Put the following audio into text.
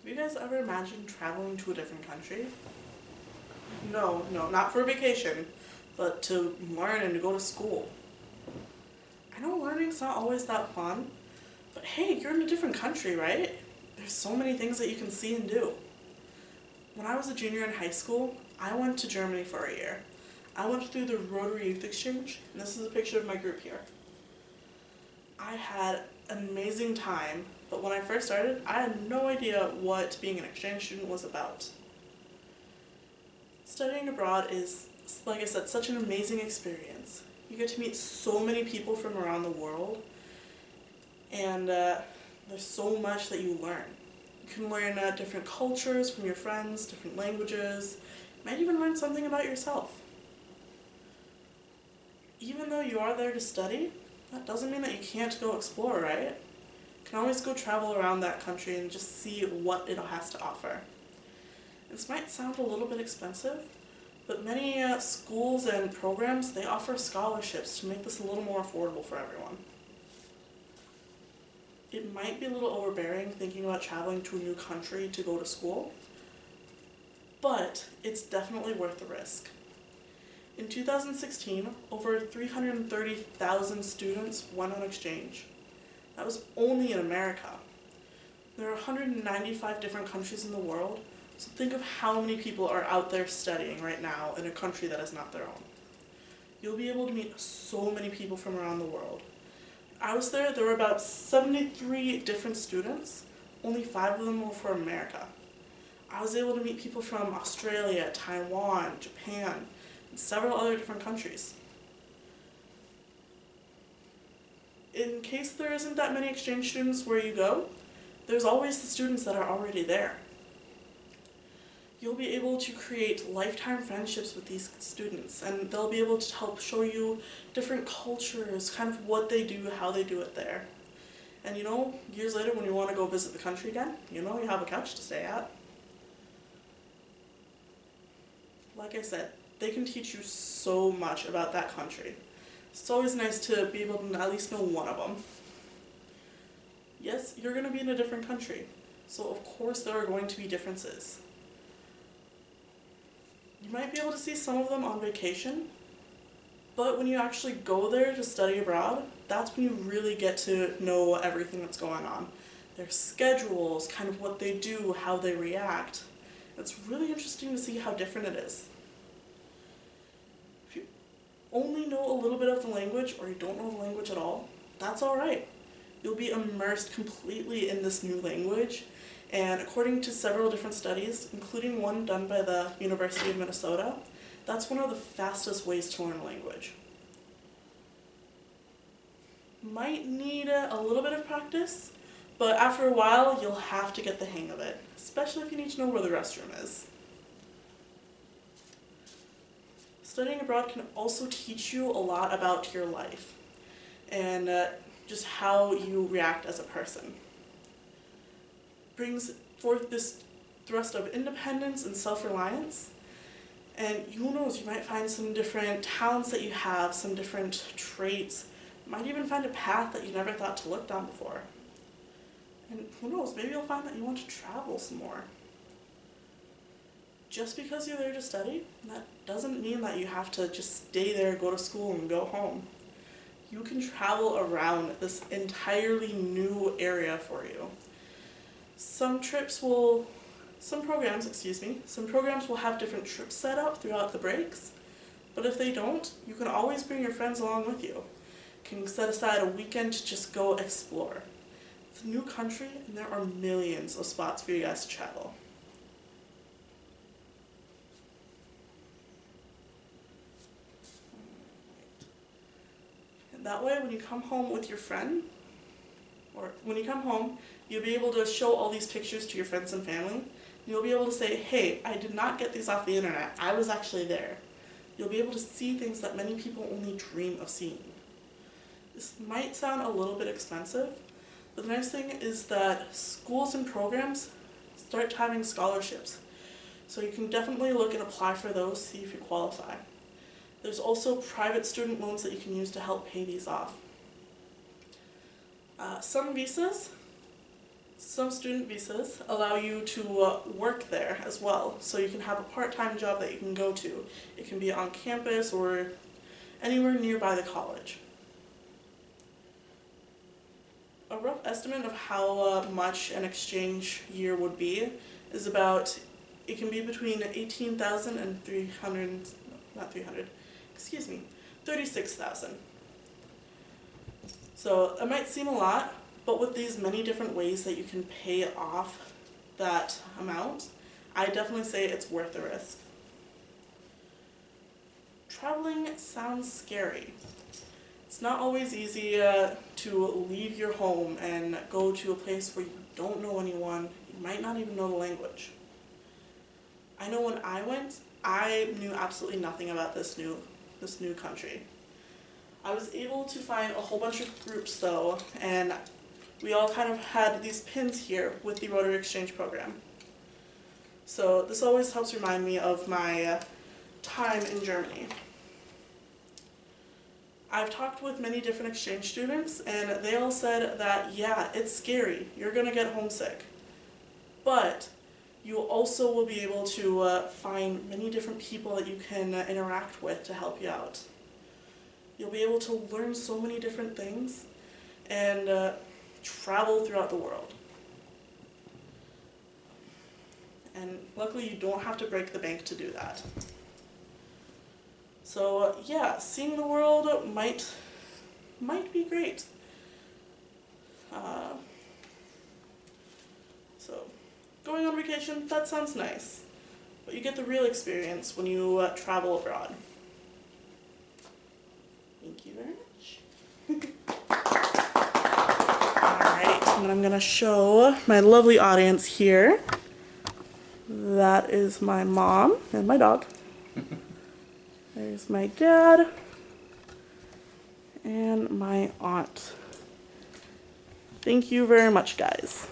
you guys ever imagined traveling to a different country? No, not for vacation, but to learn and to go to school. I know learning's not always that fun, but hey, you're in a different country, right? There's so many things that you can see and do. When I was a junior in high school, I went to Germany for a year. I went through the Rotary Youth Exchange, and this is a picture of my group here. I had an amazing time, but when I first started, I had no idea what being an exchange student was about. Studying abroad is, like I said, such an amazing experience. You get to meet so many people from around the world, and there's so much that you learn. You can learn different cultures from your friends, different languages. You might even learn something about yourself. Even though you are there to study, that doesn't mean that you can't go explore, right? You can always go travel around that country and just see what it has to offer. This might sound a little bit expensive, but many schools and programs, they offer scholarships to make this a little more affordable for everyone. It might be a little overbearing thinking about traveling to a new country to go to school, but it's definitely worth the risk. In 2016, over 330,000 students went on exchange. That was only in America. There are 195 different countries in the world, so think of how many people are out there studying right now in a country that is not their own. You'll be able to meet so many people from around the world. I was there were about 73 different students, only 5 of them were from America. I was able to meet people from Australia, Taiwan, Japan, and several other different countries. In case there isn't that many exchange students where you go, there's always the students that are already there. You'll be able to create lifetime friendships with these students, and they'll be able to help show you different cultures, kind of what they do, how they do it there. And you know, years later when you want to go visit the country again, you know you have a couch to stay at. Like I said, they can teach you so much about that country. It's always nice to be able to at least know one of them. Yes, you're going to be in a different country, so of course there are going to be differences. You might be able to see some of them on vacation, but when you actually go there to study abroad, that's when you really get to know everything that's going on. Their schedules, kind of what they do, how they react. It's really interesting to see how different it is. If you only know a little bit of the language, or you don't know the language at all, that's alright. You'll be immersed completely in this new language, and according to several different studies, including one done by the University of Minnesota, that's one of the fastest ways to learn a language. Might need a little bit of practice, but after a while you'll have to get the hang of it, especially if you need to know where the restroom is. Studying abroad can also teach you a lot about your life and just how you react as a person. Brings forth this thrust of independence and self-reliance, and who knows, you might find some different talents that you have, some different traits. You might even find a path that you never thought to look down before. And who knows, maybe you'll find that you want to travel some more. Just because you're there to study, that doesn't mean that you have to just stay there, go to school, and go home. You can travel around this entirely new area for you. Some programs will have different trips set up throughout the breaks, but if they don't, you can always bring your friends along with you. You can set aside a weekend to just go explore. It's a new country, and there are millions of spots for you guys to travel. And that way, when you come home with your friend, or when you come home, you'll be able to show all these pictures to your friends and family. And you'll be able to say, hey, I did not get these off the internet. I was actually there. You'll be able to see things that many people only dream of seeing. This might sound a little bit expensive, but the nice thing is that schools and programs start having scholarships. So you can definitely look and apply for those, see if you qualify. There's also private student loans that you can use to help pay these off. Some visas, Some student visas allow you to work there as well, so you can have a part-time job that you can go to. It can be on campus or anywhere nearby the college. A rough estimate of how much an exchange year would be is about, it can be between 18,000 and 36,000. So it might seem a lot, but with these many different ways that you can pay off that amount, I definitely say it's worth the risk. Traveling sounds scary. It's not always easy to leave your home and go to a place where you don't know anyone, you might not even know the language. I know when I went, I knew absolutely nothing about this new country. I was able to find a whole bunch of groups though, and we all kind of had these pins here with the Rotary Exchange program. So this always helps remind me of my time in Germany. I've talked with many different exchange students, and they all said that, yeah, it's scary, you're gonna get homesick, but you also will be able to find many different people that you can interact with to help you out. You'll be able to learn so many different things and travel throughout the world. And luckily you don't have to break the bank to do that. So yeah, seeing the world might be great. So going on vacation, that sounds nice, but you get the real experience when you travel abroad. Thank you very much. Alright, and I'm going to show my lovely audience here. That is my mom and my dog. There's my dad and my aunt. Thank you very much, guys.